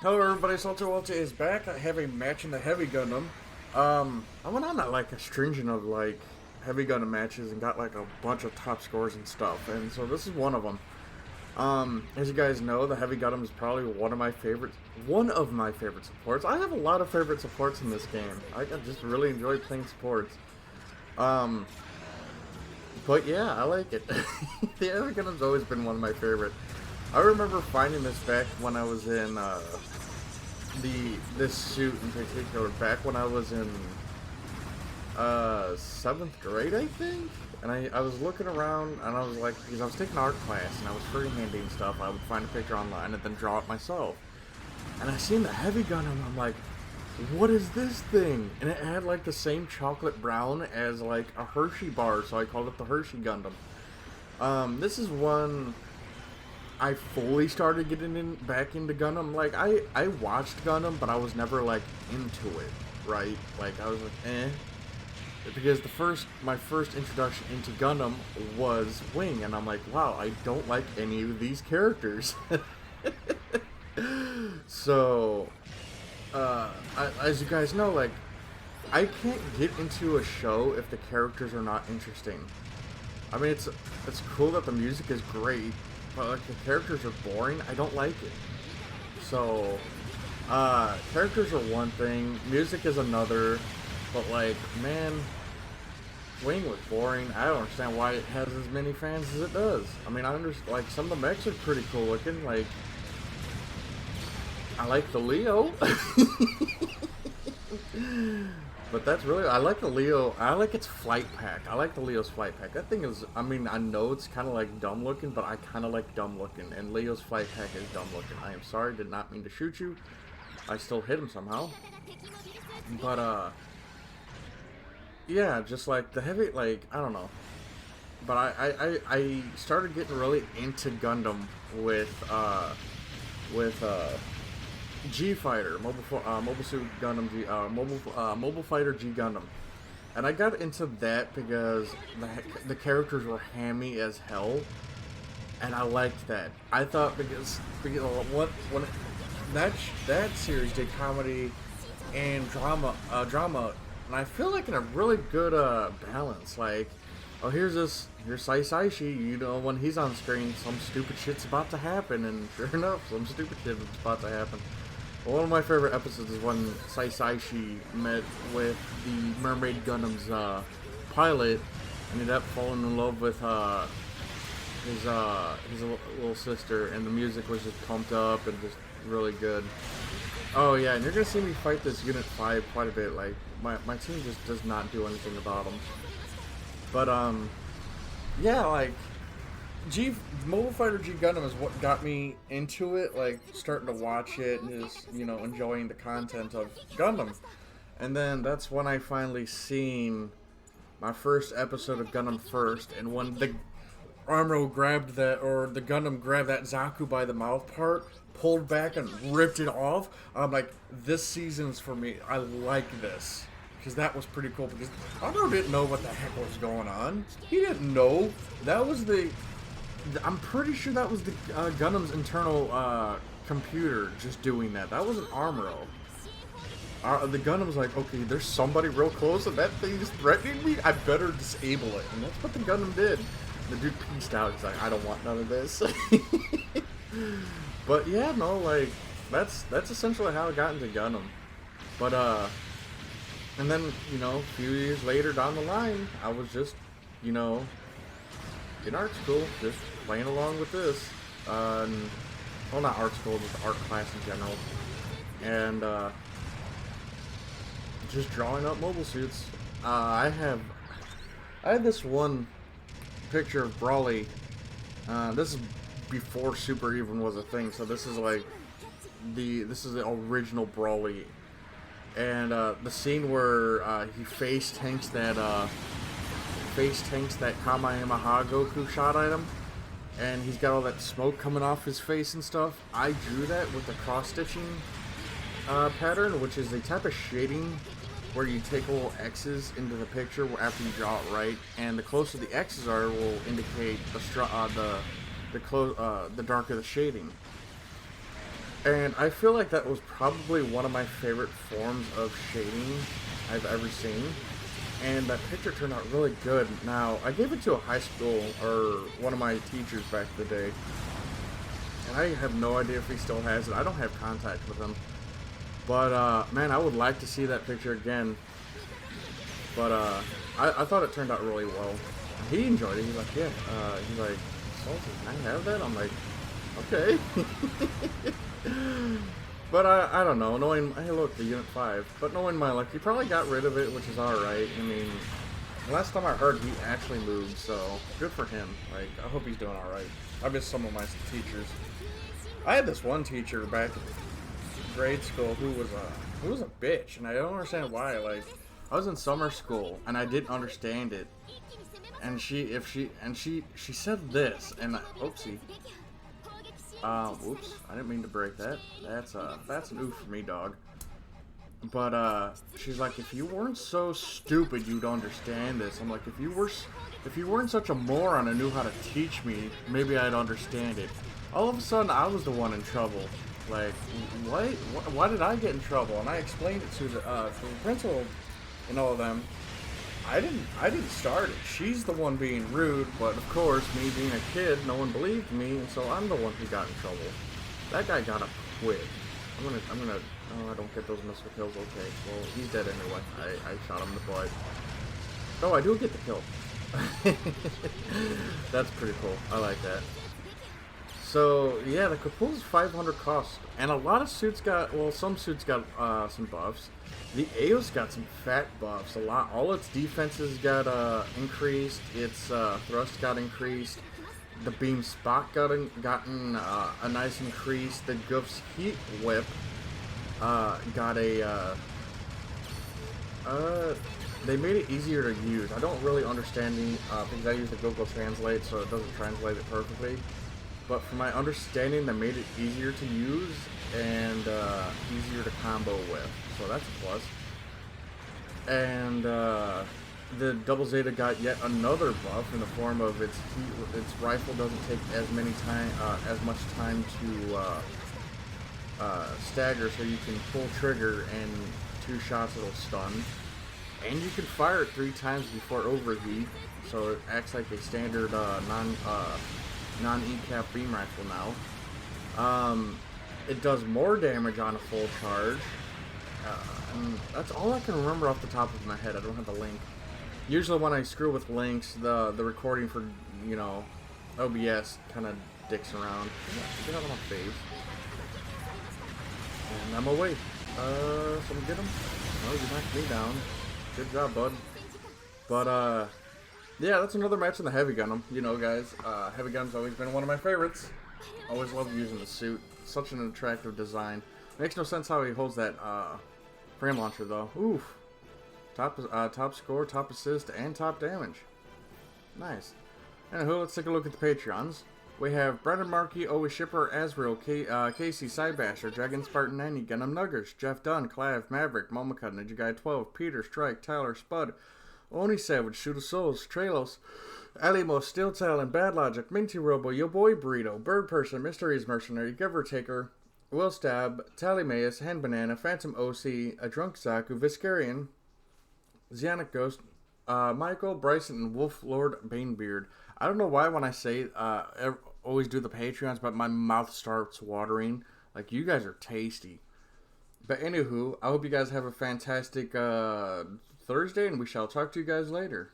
Hello everybody, Salter Walter is back. I have a match in the Heavy Gundam. I went on like a stringent of like Heavy Gundam matches and got like a bunch of top scores and stuff, and so this is one of them. As you guys know, the Heavy Gundam is probably one of my favorite supports. I have a lot of favorite supports in this game. I just really enjoy playing supports. Um, but yeah, I like it. The Heavy Gundam's always been one of my favorite. I remember finding this back when I was in this suit in particular back when I was in 7th grade, I think. And I was looking around and I was like, because I was taking art class and I was freehanding stuff, I would find a picture online and then draw it myself. And I seen the Heavy Gun and I'm like, what is this thing? And it had like the same chocolate brown as like a Hershey bar, so I called it the Hershey Gundam. This is one I fully started getting back into Gundam. Like, I watched Gundam, but I was never, like, into it, right? Like, I was like, eh. Because my first introduction into Gundam was Wing, and I'm like, wow, I don't like any of these characters. So, as you guys know, like, I can't get into a show if the characters are not interesting. I mean, it's cool that the music is great, but like the characters are boring. I don't like it. So, characters are one thing, music is another. But like, man, Wing was boring. I don't understand why it has as many fans as it does. I mean, I understand like some of the mechs are pretty cool looking. Like, I like the Leo. But that's really, I like the Leo, I like its flight pack. I like the Leo's flight pack. That thing is, I mean, I know it's kind of like dumb looking, but I kind of like dumb looking. And Leo's flight pack is dumb looking. I am sorry, did not mean to shoot you. I still hit him somehow. But, yeah, just like the heavy, like, I don't know. But I started getting really into Gundam with, G Fighter, Mobile Suit Gundam, Mobile Fighter G Gundam, and I got into that because the characters were hammy as hell, and I liked that. I thought because when that series did comedy and drama, and I feel like in a really good balance. Like, oh, here's Sai Saishi, you know, when he's on screen, some stupid shit's about to happen, and sure enough, some stupid shit is about to happen. One of my favorite episodes is when Sai Saishi met with the Mermaid Gundam's pilot and ended up falling in love with his little sister, and the music was just pumped up and just really good. Oh yeah, and you're gonna see me fight this Unit 5 quite a bit. Like, my team just does not do anything about them. But yeah, like Mobile Fighter G Gundam is what got me into it, like starting to watch it and just, you know, enjoying the content of Gundam. And then that's when I finally seen my first episode of Gundam First, and when the Armro grabbed that, or the Gundam grabbed that Zaku by the mouth part, pulled back and ripped it off, I'm like, this season's for me. I like this. Because that was pretty cool, because Armro didn't know what the heck was going on. He didn't know. That was I'm pretty sure that was the Gundam's internal computer just doing that. That wasn't Armro. The Gundam's like, okay, there's somebody real close and that thing is threatening me. I better disable it. And that's what the Gundam did. The dude pieced out. He's like, I don't want none of this. But yeah, no, like that's essentially how I got into Gundam. But and then, you know, a few years later down the line, I was just, you know, in art school, just playing along with this. Well, not art school, just art class in general. And just drawing up mobile suits. I had this one picture of Brawly. This is before Super even was a thing, so this is like this is the original Brawly. And the scene where he face tanks that Kamehameha Goku shot at him, and he's got all that smoke coming off his face and stuff. I drew that with the cross-stitching pattern, which is a type of shading where you take little X's into the picture after you draw it right, and the closer the X's are will indicate the darker the shading. And I feel like that was probably one of my favorite forms of shading I've ever seen. And that picture turned out really good. Now, I gave it to a high school, or one of my teachers back in the day. And I have no idea if he still has it. I don't have contact with him. But, man, I would like to see that picture again. But, I thought it turned out really well. He enjoyed it. He's like, yeah. He's like, Salty, can I have that? I'm like, okay. But I don't know, knowing, hey look, the Unit 5, but knowing my luck, he probably got rid of it, which is alright. I mean, last time I heard, he actually moved, so good for him. Like, I hope he's doing alright. I miss some of my teachers. I had this one teacher back in grade school who was a bitch, and I don't understand why. Like, I was in summer school, and I didn't understand it. And she said this, and oopsie. Whoops, I didn't mean to break that. That's an oof for me, dog. But, she's like, if you weren't so stupid, you'd understand this. I'm like, if you weren't such a moron and knew how to teach me, maybe I'd understand it. All of a sudden, I was the one in trouble. Like, what? Why did I get in trouble? And I explained it to the principal and all of them. I didn't start it. She's the one being rude, but of course, me being a kid, no one believed me, and so I'm the one who got in trouble. That guy got to quit. I'm gonna, oh, I don't get those missile kills, okay. Well, he's dead anyway. I shot him in the butt. Oh, I do get the kill. That's pretty cool. I like that. So, yeah, the Kapul's 500 cost, and a lot of suits got, well, some suits got some buffs. The Eos got some fat buffs, a lot. All its defenses got increased, its thrust got increased, the beam spot gotten a nice increase, the Goof's heat whip got a, they made it easier to use. I don't really understand the, because I use the Google Translate, so it doesn't translate it perfectly. But from my understanding, they made it easier to use and easier to combo with. So that's a plus. And the Double Zeta got yet another buff in the form of its rifle doesn't take as much time to stagger, so you can pull trigger and 2 shots it'll stun. And you can fire it 3 times before overheat, so it acts like a standard non-ECAP beam rifle now. It does more damage on a full charge. And that's all I can remember off the top of my head. I don't have a link. Usually when I screw with links, the recording for, you know, OBS kind of dicks around. Get out of my face. And I'm away. Someone get him? Oh, you knocked me down. Good job, bud. But, yeah, that's another match in the Heavy Gundam. You know, guys, Heavy Gundam's always been one of my favorites. Always loved using the suit. Such an attractive design. Makes no sense how he holds that frame launcher, though. Oof. Top score, top assist, and top damage. Nice. Anywho, let's take a look at the Patreons. We have Brendan Markey, Always Shipper, Azrael, Casey, Sidebasher, Dragon Spartan 90, Gundam Nuggers, Jeff Dunn, Clav, Maverick, Momaka, Ninja Guy 12, Peter, Strike, Tyler, Spud, Oni Savage, Shoot of Souls, Trelos, Alimo, Steel Talon, Bad Logic, Minty Robo, Yo Boy Burrito, Bird Person, Mysteries Mercenary, Giver Taker, Will Stab, Tally Mayus, Hand Banana, Phantom OC, A Drunk Zaku, Viscarian, Zionic Ghost, Michael, Bryson, and Wolf Lord Banebeard. I don't know why when I say always do the Patreons, but my mouth starts watering. Like, you guys are tasty. But anywho, I hope you guys have a fantastic Thursday, and we shall talk to you guys later.